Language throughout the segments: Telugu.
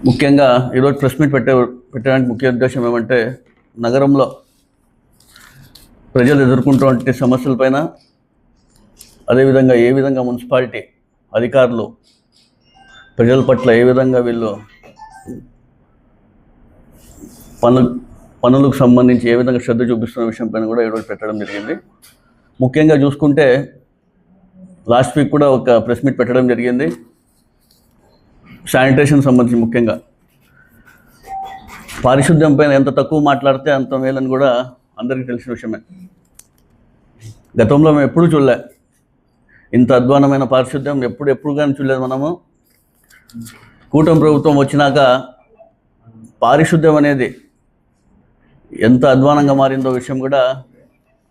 ముఖ్యంగా ఈరోజు ప్రెస్ మీట్ పెట్టడానికి ముఖ్య ఉద్దేశం ఏమంటే నగరంలో ప్రజలు ఎదుర్కొంటున్న సమస్యలపైన, అదేవిధంగా ఏ విధంగా మున్సిపాలిటీ అధికారులు ప్రజల పట్ల ఏ విధంగా వీళ్ళు పనులకు సంబంధించి ఏ విధంగా శ్రద్ధ చూపిస్తున్న విషయం పైన కూడా ఈరోజు పెట్టడం జరిగింది. ముఖ్యంగా చూసుకుంటే లాస్ట్ వీక్ కూడా ఒక ప్రెస్ మీట్ పెట్టడం జరిగింది. శానిటేషన్ సంబంధించి ముఖ్యంగా పారిశుద్ధ్యం పైన ఎంత తక్కువ మాట్లాడితే అంత మేలని కూడా అందరికీ తెలిసిన విషయమే. గతంలో మేము ఎప్పుడూ చూడలే ఇంత అధ్వానమైన పారిశుద్ధ్యం, ఎప్పుడు కానీ చూడలేదు. మనము కూటమి ప్రభుత్వం వచ్చినాక పారిశుద్ధ్యం అనేది ఎంత అధ్వానంగా మారిందో విషయం కూడా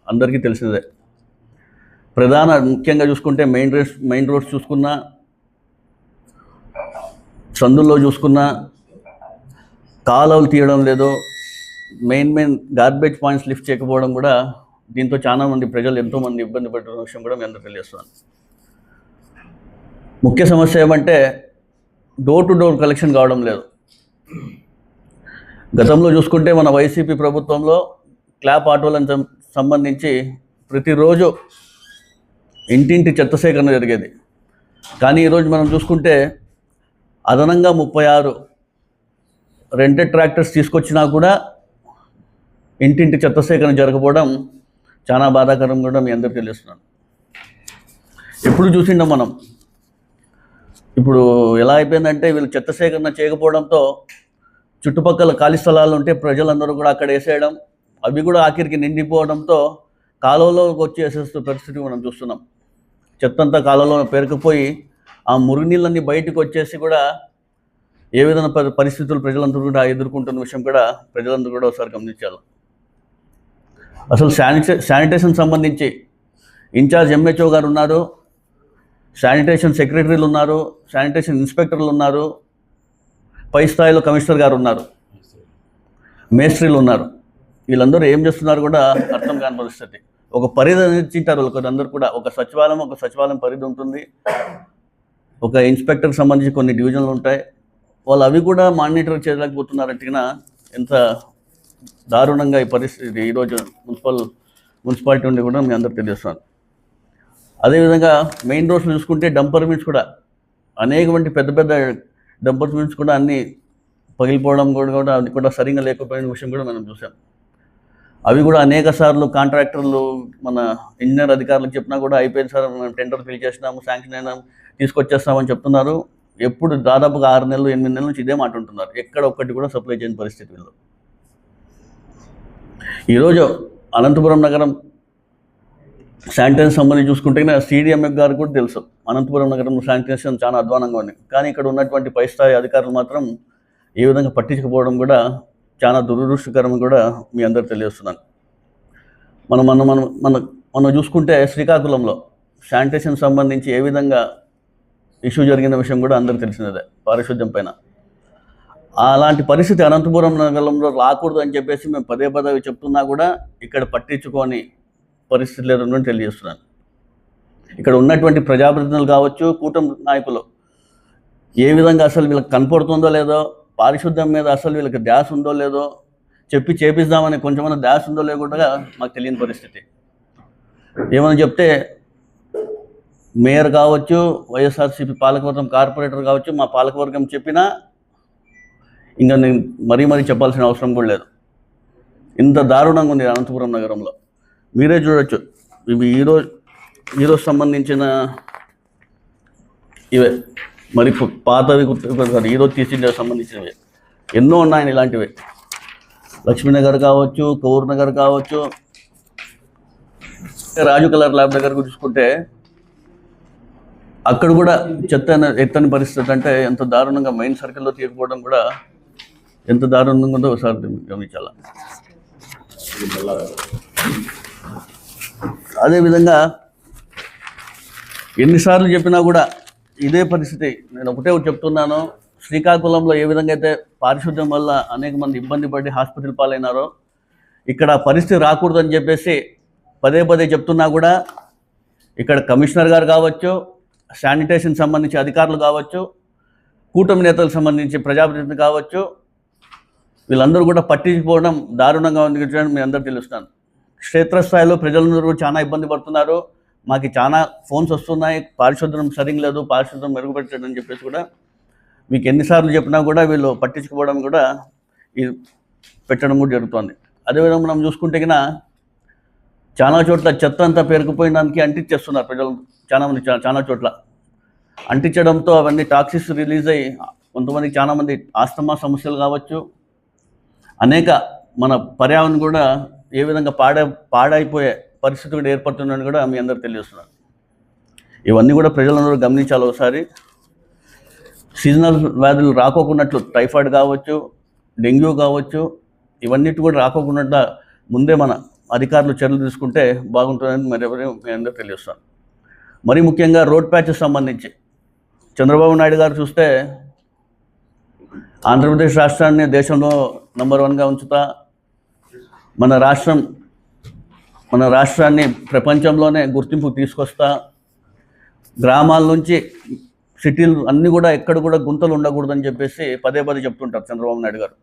అందరికీ తెలిసిందే. ముఖ్యంగా చూసుకుంటే మెయిన్ రోడ్స్ చూసుకున్నా, సందుల్లో చూసుకున్నా కాలువలు తీయడం లేదు, మెయిన్ గార్బేజ్ పాయింట్స్ లిఫ్ట్ చేయకపోవడం కూడా దీంతో చాలామంది ప్రజలు ఎంతోమంది ఇబ్బంది పడుతున్న విషయం కూడా మీ అందరూ తెలియజేస్తున్నాను. ముఖ్య సమస్య ఏమంటే డోర్ టు డోర్ కలెక్షన్ కావడం లేదు. గతంలో చూసుకుంటే మన వైసీపీ ప్రభుత్వంలో క్లాప్ ఆటోలకు సంబంధించి ప్రతిరోజు ఇంటింటి చెత్త సేకరణ జరిగేది. కానీ ఈరోజు మనం చూసుకుంటే అదనంగా 36 రెంటెడ్ ట్రాక్టర్స్ తీసుకొచ్చినా కూడా ఇంటింటి చెత్త సేకరణ జరగకపోవడం చాలా బాధాకరం కూడా మీ అందరికీ తెలుస్తున్నాను. ఎప్పుడు చూసిండాం మనం, ఇప్పుడు ఎలా అయిపోయిందంటే వీళ్ళు చెత్త సేకరణ చేయకపోవడంతో చుట్టుపక్కల ఖాళీ స్థలాలు ఉంటే ప్రజలందరూ కూడా అక్కడ వేసేయడం, అవి కూడా ఆఖరికి నిండిపోవడంతో కాలువలోకి వచ్చి వేసేస్తున్న పరిస్థితి మనం చూస్తున్నాం. చెత్త అంతా కాలువలో పేరుకుపోయి ఆ మురుగునీళ్ళన్నీ బయటకు వచ్చేసి కూడా ఏ విధంగా పరిస్థితులు ప్రజలందరూ కూడా ఎదుర్కొంటున్న విషయం కూడా ప్రజలందరూ కూడా ఒకసారి గమనించాలి. అసలు శానిటేషన్ సంబంధించి ఇన్ఛార్జ్ ఎంహెచ్ఓ గారు ఉన్నారు, శానిటేషన్ సెక్రటరీలు ఉన్నారు, శానిటేషన్ ఇన్స్పెక్టర్లు ఉన్నారు, పై స్థాయిలో కమిషనర్ గారు ఉన్నారు, మేస్త్రీలు ఉన్నారు. వీళ్ళందరూ ఏం చేస్తున్నారు కూడా అర్థం కాని పరిస్థితి. ఒక పరిధి ఇచ్చింటారు వాళ్ళందరూ కూడా. ఒక సచివాలయం పరిధి ఉంటుంది, ఒక ఇన్స్పెక్టర్కి సంబంధించి కొన్ని డివిజన్లు ఉంటాయి. వాళ్ళు అవి కూడా మానిటర్ చేయలేకపోతున్నారంటే ఎంత దారుణంగా ఈ పరిస్థితి ఈరోజు మున్సిపాలిటీ ఉండి కూడా మీ అందరికి తెలియజేస్తున్నాను. అదేవిధంగా మెయిన్ రోడ్స్ చూసుకుంటే డంపర్ మిన్స్ కూడా అనేకమంది పెద్ద డంపర్ మిన్స్ కూడా అన్నీ పగిలిపోవడం కూడా అది కూడా సరిగ్గా లేకపోయిన విషయం కూడా మనం చూసాం. అవి కూడా అనేక సార్లు కాంట్రాక్టర్లు మన ఇంజనీర్ అధికారులకు చెప్పినా కూడా అయిపోయింది సార్, మేము టెండర్ ఫిల్ చేసినాము, శాంక్షన్ అయినాము, తీసుకొచ్చేస్తామని చెప్తున్నారు. ఎప్పుడు దాదాపుగా 6 నెలలు 8 నెలల నుంచి ఇదే మాట ఉంటున్నారు. ఎక్కడ ఒక్కటి కూడా సప్లై చేయని పరిస్థితి వీళ్ళు. ఈరోజు అనంతపురం నగరం శానిటేషన్ సంబంధించి చూసుకుంటే CDMF గారు కూడా తెలుసు అనంతపురం నగరంలో శానిటేషన్ చాలా అధ్వానంగా ఉంది. కానీ ఇక్కడ ఉన్నటువంటి పై స్థాయి అధికారులు మాత్రం ఏ విధంగా పట్టించుకోవడం కూడా చాలా దురదృష్టకరం కూడా మీ అందరికి తెలియజేస్తున్నాను. మనం చూసుకుంటే శ్రీకాకుళంలో శానిటేషన్ సంబంధించి ఏ విధంగా ఇష్యూ జరిగిన విషయం కూడా అందరికీ తెలిసినదే, పారిశుద్ధ్యం పైన. అలాంటి పరిస్థితి అనంతపురం నగరంలో రాకూడదు అని చెప్పేసి మేము పదే చెప్తున్నా కూడా ఇక్కడ పట్టించుకొని పరిస్థితి లేదని తెలియజేస్తున్నాను. ఇక్కడ ఉన్నటువంటి ప్రజాప్రతినిధులు కావచ్చు, కూటమి నాయకులు ఏ విధంగా అసలు వీళ్ళకి కనపడుతుందో లేదో, పారిశుద్ధ్యం మీద అసలు వీళ్ళకి ధ్యాస ఉందో లేదో, చేపిద్దామని కొంచెమన్నా ధ్యాస ఉందో లేకుండా మాకు తెలియని పరిస్థితి. ఏమని చెప్తే మేయర్ కావచ్చు, వైఎస్ఆర్సీపీ పాలకవర్గం కార్పొరేటర్ కావచ్చు, మా పాలకవర్గం చెప్పినా ఇంకా నేను మరీ చెప్పాల్సిన అవసరం కూడా లేదు. ఇంత దారుణంగా ఉంది అనంతపురం నగరంలో. మీరే చూడొచ్చు. ఇవి ఈరోజు సంబంధించిన ఇవే, మరి పాతవి ఈరోజు తీసిన సంబంధించినవి ఎన్నో ఉన్నాయి ఇలాంటివి. లక్ష్మీనగర్ కావచ్చు, కౌర్ నగర్ కావచ్చు, రాజు కలర్ ల్యాబ్ దగ్గరకు చూసుకుంటే అక్కడ కూడా చెత్త ఎత్తని పరిస్థితి. అంటే ఎంత దారుణంగా మెయిన్ సర్కిల్లో తీయకపోవడం కూడా ఎంత దారుణంగా ఉందో ఒకసారి గమనించాల. అదేవిధంగా ఎన్నిసార్లు చెప్పినా కూడా ఇదే పరిస్థితి. నేను ఒకటే చెప్తున్నాను, శ్రీకాకుళంలో ఏ విధంగా అయితే పారిశుద్ధ్యం వల్ల అనేక మంది ఇబ్బంది పడి హాస్పిటల్ పాలైనారో, ఇక్కడ పరిస్థితి రాకూడదని చెప్పేసి పదే చెప్తున్నా కూడా ఇక్కడ కమిషనర్ గారు కావచ్చు, శానిటేషన్ సంబంధించి అధికారులు కావచ్చు, కూటమి నేతలకు సంబంధించి ప్రజాప్రతినిధి కావచ్చు, వీళ్ళందరూ కూడా పట్టించుకోవడం దారుణంగా ఉంది. మీ అందరూ తెలుస్తాను. క్షేత్రస్థాయిలో ప్రజలందరూ చాలా ఇబ్బంది పడుతున్నారు. మాకు చాలా ఫోన్స్ వస్తున్నాయి, పారిశుద్ధ్యం సరిగ్గా లేదు, పారిశుద్ధ్యం మెరుగుపెట్టడం అని చెప్పేసి కూడా మీకు ఎన్నిసార్లు చెప్పినా కూడా వీళ్ళు పట్టించుకోవడం కూడా ఇది పెట్టడం కూడా జరుగుతుంది. అదేవిధంగా మనం చూసుకుంటే కన్నా చాలా చోట్ల చెత్త అంతా పేరుకుపోయినానికి అంటించేస్తున్నారు ప్రజలు. చాలా చోట్ల అంటించడంతో అవన్నీ టాక్సిక్స్ రిలీజ్ అయ్యి కొంతమందికి చాలామంది ఆస్తమా సమస్యలు కావచ్చు, అనేక మన పర్యావరణం కూడా ఏ విధంగా పాడైపోయే పరిస్థితి కూడా ఏర్పడుతుందని కూడా మీ అందరూ తెలియజేస్తున్నారు. ఇవన్నీ కూడా ప్రజలందరూ గమనించాలి. ఒకసారి సీజనల్ వ్యాధులు రాకోకున్నట్లు టైఫాయిడ్ కావచ్చు, డెంగ్యూ కావచ్చు, ఇవన్నిటి కూడా రాకోకుండా ముందే మన అధికారులు చర్యలు తీసుకుంటే బాగుంటుందని మీ అందరూ తెలియజేస్తాను. మరీ ముఖ్యంగా రోడ్ ప్యాచెస్ సంబంధించి చంద్రబాబు నాయుడు గారు చూస్తే ఆంధ్రప్రదేశ్ రాష్ట్రాన్ని దేశంలో నంబర్ 1గా ఉంచుతా, మన రాష్ట్రాన్ని ప్రపంచంలోనే గుర్తింపు తీసుకొస్తా, గ్రామాల నుంచి సిటీలు అన్నీ కూడా ఎక్కడ కూడా గుంతలు ఉండకూడదని చెప్పేసి పదే చెప్తుంటారు చంద్రబాబు నాయుడు గారు.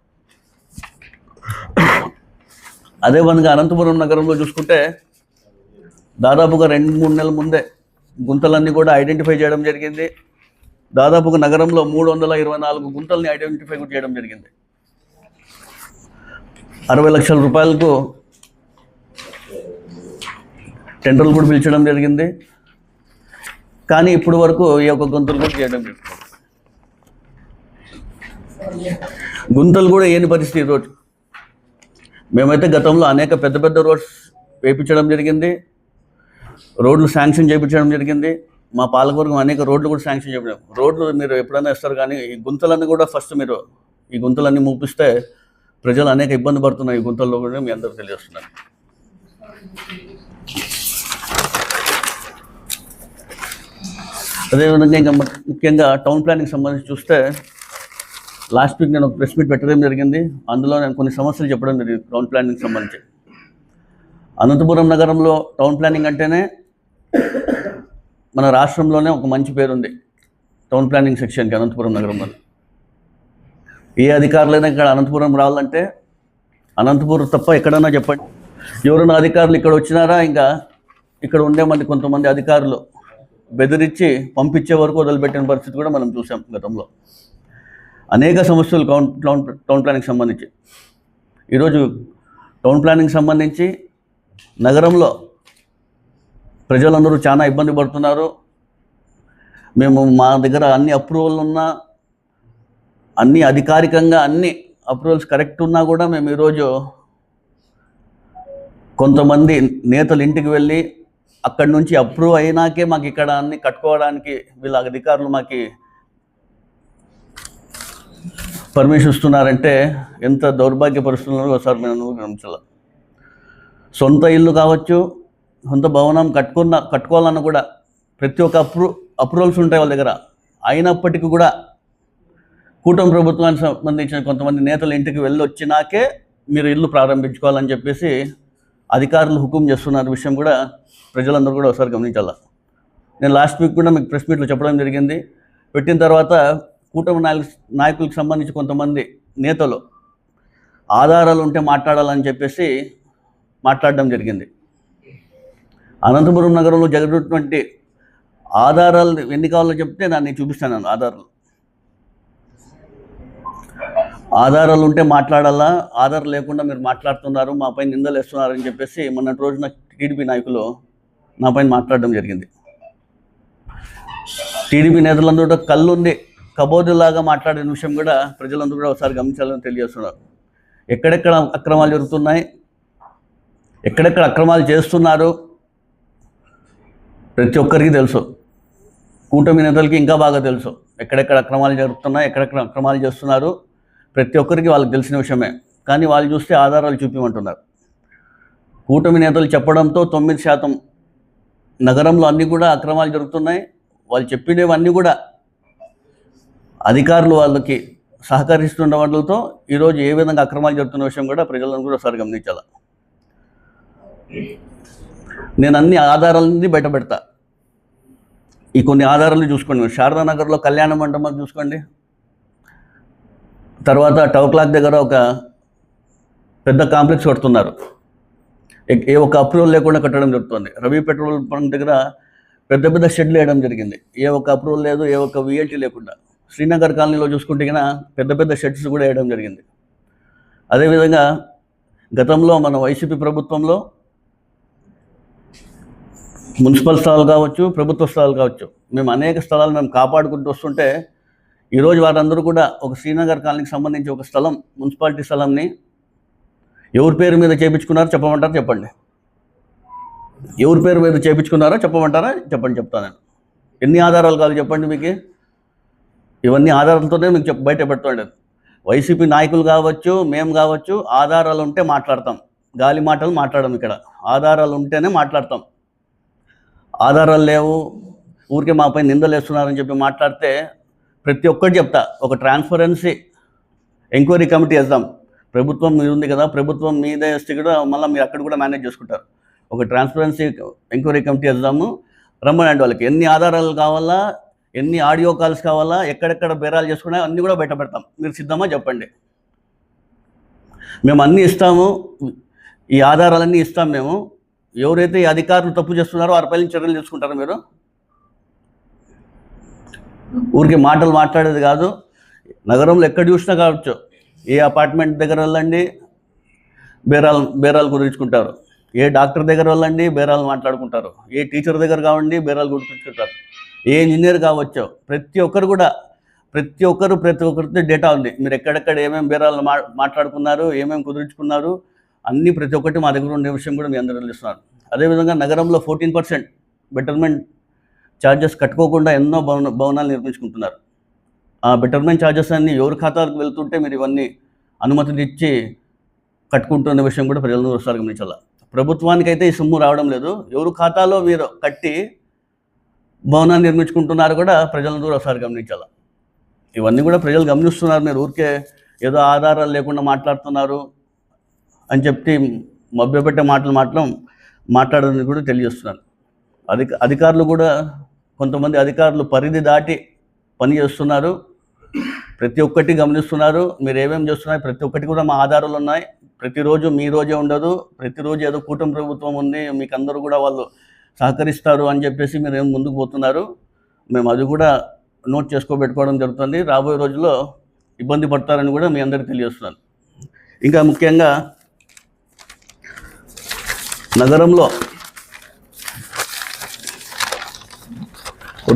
అదే విధంగా అనంతపురం నగరంలో చూసుకుంటే దాదాపుగా 2-3 నెలల ముందే గుంతలన్నీ కూడా ఐడెంటిఫై చేయడం జరిగింది. దాదాపుగా నగరంలో 324 గుంతల్ని ఐడెంటిఫై చేయడం జరిగింది. 60 లక్షల రూపాయలకు టెండర్లు కూడా పిలిచడం జరిగింది. కానీ ఇప్పుడు వరకు ఈ యొక్క గుంతలు కూడా చేయడం జరిగింది. గుంతలు కూడా ఏని పరిస్థితి ఈరోజు. మేమైతే గతంలో అనేక పెద్ద రోడ్స్ వేయించడం జరిగింది, రోడ్లు శాంక్షన్ చేయించడం జరిగింది. మా పాలకవర్గం అనేక రోడ్లు కూడా శాంక్షన్ చేయడం. రోడ్లు మీరు ఎప్పుడైనా ఇస్తారు, కానీ ఈ గుంతలన్నీ కూడా ఫస్ట్ మీరు ఈ గుంతలన్నీ మూపిస్తే ప్రజలు అనేక ఇబ్బంది పడుతున్నారు. ఈ గుంతల్లో కూడా మీ అందరూ తెలియజేస్తున్నారు. అదేవిధంగా ఇంకా ముఖ్యంగా టౌన్ ప్లానింగ్ సంబంధించి చూస్తే లాస్ట్ వీక్ నేను ఒక ప్రెస్ మీట్ పెట్టడం జరిగింది. అందులో నేను కొన్ని సమస్యలు చెప్పడం జరిగింది టౌన్ ప్లానింగ్ సంబంధించి. అనంతపురం నగరంలో టౌన్ ప్లానింగ్ అంటేనే మన రాష్ట్రంలోనే ఒక మంచి పేరుంది టౌన్ ప్లానింగ్ సెక్షన్కి అనంతపురం నగరంలో. ఏ అధికారులైనా ఇక్కడ అనంతపురం రావాలంటే అనంతపురం తప్ప ఎక్కడన్నా చెప్పండి, ఎవరైనా అధికారులు ఇక్కడ వచ్చినారా ఇంకా ఇక్కడ ఉండే కొంతమంది అధికారులు బెదిరించి పంపించే వరకు వదిలిపెట్టిన పరిస్థితి కూడా మనం చూసాం గతంలో. అనేక సమస్యలు టౌన్ ప్లానింగ్ సంబంధించి. ఈరోజు టౌన్ ప్లానింగ్ సంబంధించి నగరంలో ప్రజలందరూ చాలా ఇబ్బంది పడుతున్నారు. మా దగ్గర అన్ని అప్రూవల్ ఉన్నా, అన్ని అధికారికంగా అన్ని అప్రూవల్స్ కరెక్ట్ ఉన్నా కూడా మేము ఈరోజు కొంతమంది నేతలు ఇంటికి వెళ్ళి అక్కడి నుంచి అప్రూవ్ అయినాకే మాకు ఇక్కడ అన్ని కట్టుకోవడానికి వీళ్ళ అధికారులు మాకు పర్మిషన్ ఇస్తున్నారంటే ఎంత దౌర్భాగ్య పరిస్థితుల్లో ఒకసారి మేము గమనించాలి. సొంత ఇల్లు కావచ్చు, సొంత భవనం కట్టుకోవాలన్నా కూడా ప్రతి ఒక్క అప్రూవల్స్ ఉంటాయి వాళ్ళ దగ్గర. అయినప్పటికీ కూడా కూటమి ప్రభుత్వానికి సంబంధించిన కొంతమంది నేతలు ఇంటికి వెళ్ళి వచ్చినాకే మీరు ఇల్లు ప్రారంభించుకోవాలని చెప్పేసి అధికారులు హుకుం చేస్తున్న విషయం కూడా ప్రజలందరూ కూడా ఒకసారి గమనించాలి. నేను లాస్ట్ వీక్ కూడా మీకు ప్రెస్ మీట్లో చెప్పడం జరిగింది. పెట్టిన తర్వాత కూటమి నాయకులకు సంబంధించి కొంతమంది నేతలు ఆధారాలు ఉంటే మాట్లాడాలని చెప్పేసి మాట్లాడడం జరిగింది. అనంతపురం నగరంలో జరిగినటువంటి ఆధారాలు ఎన్ని కావాలో చెప్తే దాన్ని చూపిస్తాను. ఆధారాలు ఉంటే మాట్లాడాలా, ఆధారం లేకుండా మీరు మాట్లాడుతున్నారు, మాపై నిందలు వేస్తున్నారని చెప్పేసి మొన్నటి రోజున టీడీపీ నాయకులు నాపైన మాట్లాడడం జరిగింది. టీడీపీ నేతలందరూ కళ్ళుండి కబోదులాగా మాట్లాడిన విషయం కూడా ప్రజలందరూ కూడా ఒకసారి గమనించాలని తెలియజేస్తున్నారు. ఎక్కడెక్కడ అక్రమాలు జరుగుతున్నాయి, ఎక్కడెక్కడ అక్రమాలు చేస్తున్నారు ప్రతి ఒక్కరికి తెలుసు. కూటమి నేతలకి ఇంకా బాగా తెలుసు ఎక్కడెక్కడ అక్రమాలు జరుగుతున్నాయి, ఎక్కడెక్కడ అక్రమాలు చేస్తున్నారు. ప్రతి ఒక్కరికి వాళ్ళకి తెలిసిన విషయమే. కానీ వాళ్ళు చూస్తే ఆధారాలు చూపించమంటున్నారు. కూటమి నేతలు చెప్పడంతో 9% నగరంలో అన్నీ కూడా అక్రమాలు జరుగుతున్నాయి. వాళ్ళు చెప్పినవన్నీ కూడా అధికారులు వాళ్ళకి సహకరిస్తున్న వాటితో ఈరోజు ఏ విధంగా అక్రమాలు జరుగుతున్న విషయం కూడా ప్రజలను కూడా ఒకసారి గమనించాలి. నేను అన్ని ఆధారాలని బయట పెడతా. ఈ కొన్ని ఆధారాలు చూసుకోండి. శారదానగర్లో కళ్యాణ మండపం చూసుకోండి, తర్వాత టవ్ క్లాక్ దగ్గర ఒక పెద్ద కాంప్లెక్స్ కడుతున్నారు. ఏ ఒక్క అప్రూవల్ లేకుండా కట్టడం జరుగుతుంది. రవి పెట్రోల్ బంక్ దగ్గర పెద్ద పెద్ద షెడ్లు వేయడం జరిగింది. ఏ ఒక్క అప్రూవల్ లేదు, ఏ ఒక్క విఎల్టీ లేకుండా. శ్రీనగర్ కాలనీలో చూసుకుంటే కన్నా పెద్ద పెద్ద షెడ్స్ కూడా వేయడం జరిగింది. అదేవిధంగా గతంలో మన వైసీపీ ప్రభుత్వంలో మున్సిపల్ స్థలాలు కావచ్చు, ప్రభుత్వ స్థలాలు కావచ్చు, మేము అనేక స్థలాలు మేము కాపాడుకుంటూ వస్తుంటే ఈరోజు వారందరూ కూడా ఒక శ్రీనగర్ కాలనీకి సంబంధించి ఒక స్థలం, మున్సిపాలిటీ స్థలంని ఎవరి పేరు మీద చేయించుకున్నారో చెప్పమంటారా? చెప్పండి. ఎవరి పేరు మీద చేయించుకున్నారో చెప్పమంటారా? చెప్పండి, చెప్తాను నేను. ఎన్ని ఆధారాలు కావాలి చెప్పండి మీకు. ఇవన్నీ ఆధారాలతోనే మీకు బయట పెడుతుండేది. వైసీపీ నాయకులు కావచ్చు, మేము కావచ్చు, ఆధారాలు ఉంటే మాట్లాడతాం. గాలి మాటలు మాట్లాడడం. ఇక్కడ ఆధారాలు ఉంటేనే మాట్లాడతాం. ఆధారాలు లేవు, ఊరికే మాపై నిందలు వేస్తున్నారని చెప్పి మాట్లాడితే ప్రతి ఒక్కటి చెప్తా. ఒక ట్రాన్స్పరెన్సీ ఎంక్వైరీ కమిటీ వేద్దాం. ప్రభుత్వం మీద ఉంది కదా, ప్రభుత్వం మీదే వేస్తే కూడా మళ్ళీ మీరు అక్కడ కూడా మేనేజ్ చేసుకుంటారు. ఒక ట్రాన్స్పరెన్సీ ఎంక్వైరీ కమిటీ వేద్దాము, రమ్మనండి. వాళ్ళకి ఎన్ని ఆధారాలు కావాలా, ఎన్ని ఆడియో కాల్స్ కావాలా, ఎక్కడెక్కడ బేరాలు చేసుకున్నా అన్నీ కూడా బయట పెడతాం. మీరు సిద్ధమా చెప్పండి. మేము అన్నీ ఇస్తాము, ఈ ఆధారాలన్నీ ఇస్తాం. మేము ఎవరైతే ఈ అధికారులు తప్పు చేస్తున్నారో వారిపై చర్యలు తీసుకుంటారో మీరు. ఊరికి మాటలు మాట్లాడేది కాదు. నగరంలో ఎక్కడ చూసినా కావచ్చు, ఏ అపార్ట్మెంట్ దగ్గర వెళ్ళండి బేరాలు కుదుర్చుకుంటారు, ఏ డాక్టర్ దగ్గర వెళ్ళండి బేరాలు మాట్లాడుకుంటారు, ఏ టీచర్ దగ్గర కావండి బేరాలు కుదుర్చుకుంటారు, ఏ ఇంజనీర్ కావచ్చు, ప్రతి ఒక్కరితో డేటా ఉంది. మీరు ఎక్కడెక్కడ ఏమేమి బేరాలు మాట్లాడుకున్నారు, ఏమేమి కుదుర్చుకున్నారు, అన్నీ ప్రతి ఒక్కటి మా దగ్గర ఉండే విషయం కూడా మీ అందరూ తెలుస్తున్నారు. అదేవిధంగా నగరంలో 14% బెటర్మెంట్ ఛార్జెస్ కట్టుకోకుండా ఎన్నో భవనాలు నిర్మించుకుంటున్నారు. ఆ బెటర్మెంట్ ఛార్జెస్ అన్నీ ఎవరి ఖాతాలకు వెళ్తుంటే మీరు ఇవన్నీ అనుమతులు ఇచ్చి కట్టుకుంటున్న విషయం కూడా ప్రజలను ఒకసారి గమనించాలి. ప్రభుత్వానికైతే ఈ సొమ్ము రావడం లేదు. ఎవరు ఖాతాలో మీరు కట్టి భవనాన్ని నిర్మించుకుంటున్నారు కూడా ప్రజలను కూడా ఒకసారి గమనించాలి. ఇవన్నీ కూడా ప్రజలు గమనిస్తున్నారు. మీరు ఊరికే ఏదో ఆధారాలు లేకుండా మాట్లాడుతున్నారు అని చెప్పి మభ్యపెట్టే మాట్లాడదని కూడా తెలియజేస్తున్నాను. అధికారులు కూడా కొంతమంది అధికారులు పరిధి దాటి పని చేస్తున్నారు. ప్రతి ఒక్కటి గమనిస్తున్నారు. మీరు ఏమేమి చేస్తున్నారు ప్రతి ఒక్కటి కూడా మా ఆధారాలు ఉన్నాయి. ప్రతిరోజు మీ రోజే ఉండదు. ప్రతిరోజు ఏదో కూటమి ప్రభుత్వం ఉంది, మీకు అందరూ కూడా వాళ్ళు సహకరిస్తారు అని చెప్పేసి మీరు ఏం ముందుకు పోతున్నారు. మేము అది కూడా నోట్ పెట్టుకోవడం జరుగుతుంది. రాబోయే రోజుల్లో ఇబ్బంది పడతారని కూడా మీ అందరికీ తెలియజేస్తున్నాను. ఇంకా ముఖ్యంగా నగరంలో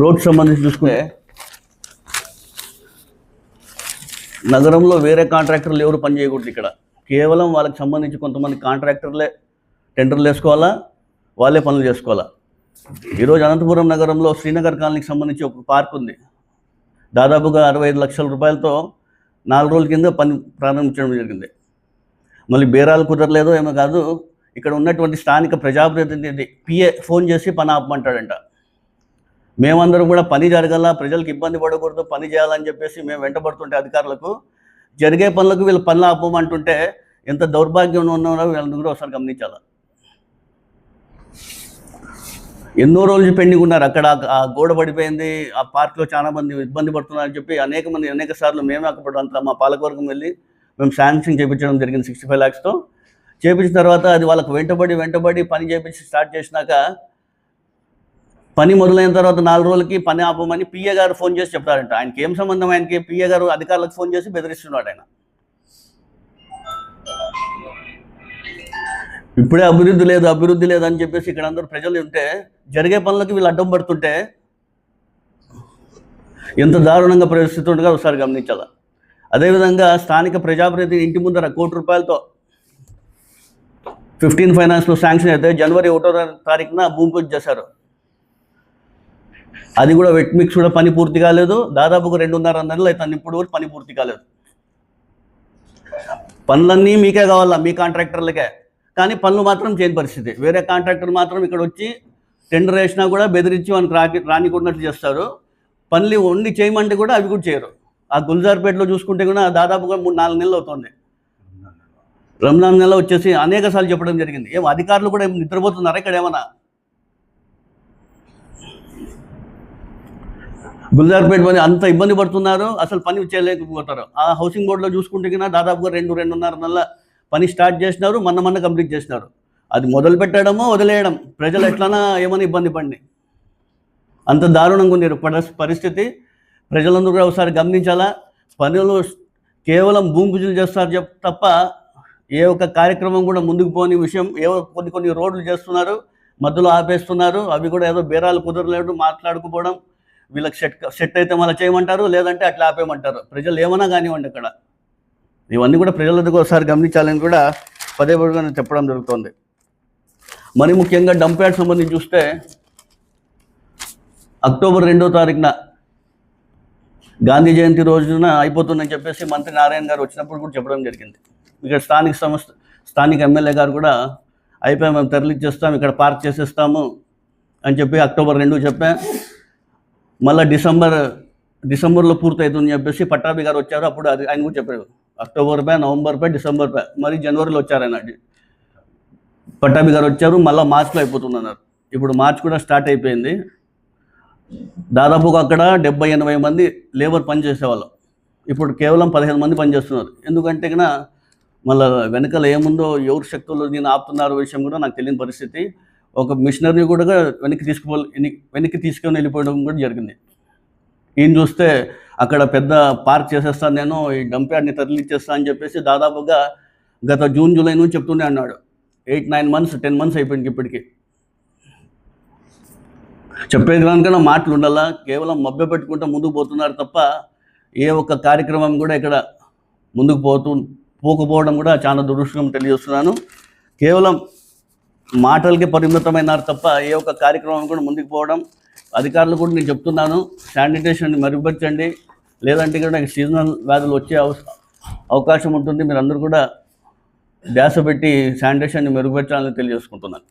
రోడ్ సంబంధించి చూసుకుంటే నగరంలో వేరే కాంట్రాక్టర్లు ఎవరు పని చేయకూడదు. ఇక్కడ కేవలం వాళ్ళకి సంబంధించి కొంతమంది కాంట్రాక్టర్లే టెండర్లు వేసుకోవాలా, వాళ్ళే పనులు చేసుకోవాలా. ఈరోజు అనంతపురం నగరంలో శ్రీనగర్ కాలనీకి సంబంధించి ఒక పార్క్ ఉంది. దాదాపుగా 65 లక్షల రూపాయలతో 4 రోజుల కింద పని ప్రారంభించడం జరిగింది. మళ్ళీ బేరాలు కుదరలేదో ఏమో కాదు, ఇక్కడ ఉన్నటువంటి స్థానిక ప్రజాప్రతినిధి పిఏ ఫోన్ చేసి పని ఆపమంటాడంట. మేమందరం కూడా పని జరగాల, ప్రజలకు ఇబ్బంది పడకూడదు, పని చేయాలని చెప్పేసి మేము వెంటబడుతుంటే అధికారులకు జరిగే పనులకు వీళ్ళు పనులు ఆపమంటుంటే ఎంత దౌర్భాగ్యం ఉన్నారో వీళ్ళని కూడా ఒకసారి గమనించాలి. ఎన్నో రోజులు పెండింగ్ ఉన్నారు. అక్కడ ఆ గోడ పడిపోయింది, ఆ పార్క్లో చాలా మంది ఇబ్బంది పడుతున్నారని చెప్పి అనేక సార్లు మేమే అక్కడ అంతా మా పాలకవర్గం వెళ్ళి మేము శాంక్షన్ చేయించడం జరిగింది 65 lakhsతో. చేయించిన తర్వాత అది వాళ్ళకు వెంటబడి పని చేయించి స్టార్ట్ చేసినాక పని మొదలైన తర్వాత 4 రోజులకి పని ఆపమని పిఏ గారు ఫోన్ చేసి చెప్తారంట. ఆయనకి ఏం సంబంధం? ఆయనకి పిఏ గారు అధికారులకు ఫోన్ చేసి బెదిరిస్తున్నాడు. ఆయన ఇప్పుడే అభివృద్ధి లేదు అని చెప్పేసి ఇక్కడ అందరూ ప్రజలు ఉంటే జరిగే పనులకు వీళ్ళు అడ్డం పడుతుంటే ఎంత దారుణంగా పరిస్థితి ఉండగా ఒకసారి గమనించాలి. అదేవిధంగా స్థానిక ప్రజాప్రతినిధి ఇంటి ముందర 1 కోటి రూపాయలతో 15 ఫైనాన్స్లో శాంక్షన్ అయితే జనవరి 1వ తారీఖున భూమి పూజ చేశారు. అది కూడా వెట్ మిక్స్ కూడా పని పూర్తి కాలేదు. దాదాపుగా 2.5 నెలలు అయితే ఇప్పుడు కూడా పని పూర్తి కాలేదు. పనులన్నీ మీకే కావాలా, మీ కాంట్రాక్టర్లకే, కానీ పనులు మాత్రం చేయని పరిస్థితి. వేరే కాంట్రాక్టర్ మాత్రం ఇక్కడ వచ్చి టెండర్ వేసినా కూడా బెదిరించి మనకు రానికున్నట్లు చేస్తారు. పనులు వండి చేయమంటే కూడా అవి కూడా చేయరు. ఆ గుల్జార్పేటలో చూసుకుంటే కూడా దాదాపుగా 3-4 నెలలు అవుతుంది. రంజాన్ నెల వచ్చేసి అనేక సార్లు చెప్పడం జరిగింది. ఏం అధికారులు కూడా నిద్రపోతున్నారా ఇక్కడ? ఏమన్నా గుల్జార్పేట పని అంత ఇబ్బంది పడుతున్నారు, అసలు పని చేయలేకపోతారు. ఆ హౌసింగ్ బోర్డులో చూసుకుంటే కన్నా దాదాపుగా 2-2.5 నెలల పని స్టార్ట్ చేసినారు, మొన్న కంప్లీట్ చేసినారు. అది మొదలు పెట్టడమో వదిలేయడం, ప్రజలు ఎట్లనా ఏమైనా ఇబ్బంది పడి అంత దారుణంగా ఉంది పరిస్థితి. ప్రజలందరూ కూడా ఒకసారి గమనించాలా. పనులు కేవలం భూమి పూజలు చేస్తారు తప్ప ఏ ఒక్క కార్యక్రమం కూడా ముందుకు పోని విషయం. ఏవో కొన్ని రోడ్లు చేస్తున్నారు, మధ్యలో ఆపేస్తున్నారు. అవి కూడా ఏదో బేరాలు కుదరలేడు, మాట్లాడుకుపోవడం. వీళ్ళకి సెట్ అయితే మళ్ళీ చేయమంటారు, లేదంటే అట్లా ఆపేయమంటారు. ప్రజలు ఏమన్నా కానివ్వండి అక్కడ. ఇవన్నీ కూడా ప్రజల దగ్గర ఒకసారి గమనించాలని కూడా పదే చెప్పడం జరుగుతుంది. మరి ముఖ్యంగా డంప్ యార్డ్ సంబంధించి చూస్తే అక్టోబర్ 2వ తారీఖున గాంధీ జయంతి రోజున అయిపోతుందని చెప్పేసి మంత్రి నారాయణ గారు వచ్చినప్పుడు కూడా చెప్పడం జరిగింది. ఇక్కడ స్థానిక ఎమ్మెల్యే గారు కూడా అయిపోయి మేము తరలిచ్చేస్తాం, ఇక్కడ పార్క్ చేసేస్తాము అని చెప్పి అక్టోబర్ 2 చెప్పా. మళ్ళీ డిసెంబర్లో పూర్తవుతుందని చెప్పేసి పట్టాభి గారు వచ్చారు. అప్పుడు అది ఆయన కూడా చెప్పారు, అక్టోబర్ పై, నవంబర్ పై, డిసెంబర్ పై, మరి జనవరిలో వచ్చారు ఆయన. పట్టాభి గారు వచ్చారు, మళ్ళీ మార్చిలో అయిపోతుందన్నారు. ఇప్పుడు మార్చి కూడా స్టార్ట్ అయిపోయింది. దాదాపుగా అక్కడ 70-80 మంది లేబర్ పనిచేసేవాళ్ళం, ఇప్పుడు కేవలం 15 మంది పనిచేస్తున్నారు. ఎందుకంటే కన్నా మళ్ళీ వెనకాల ఏముందో, ఎవరి శక్తులు దీన్ని ఆపుతున్నారు విషయం కూడా నాకు తెలియని పరిస్థితి. ఒక మిషనరీ కూడా వెనక్కి తీసుకొని వెళ్ళిపోవడం కూడా జరిగింది. ఈయన చూస్తే అక్కడ పెద్ద పార్క్ చేసేస్తాను నేను, ఈ డంప్ యార్డ్ని తరలిచ్చేస్తాను అని చెప్పేసి దాదాపుగా గత జూన్ జూలై నుంచి చెప్తూనే అన్నాడు. 8-9 months 10 months అయిపోయింది ఇప్పటికీ. చెప్పేది కనుక మాటలు ఉండాలా, కేవలం మభ్య పెట్టుకుంటూ ముందుకు పోతున్నారు తప్ప ఏ ఒక్క కార్యక్రమం కూడా ఇక్కడ ముందుకు పోకపోవడం కూడా చాలా దురదృష్టం తెలియజేస్తున్నాను. కేవలం మాటలకి పరిమితమైనారు తప్ప ఏ ఒక్క కార్యక్రమం కూడా ముందుకు పోవడం. అధికారులు కూడా నేను చెప్తున్నాను, శానిటేషన్ మెరుగుపరచండి, లేదంటే కూడా సీజనల్ వ్యాధులు వచ్చే అవకాశం ఉంటుంది. మీరు అందరూ కూడా ధ్యాస పెట్టి శానిటేషన్ని మెరుగుపరచాలని తెలియజేసుకుంటున్నాను.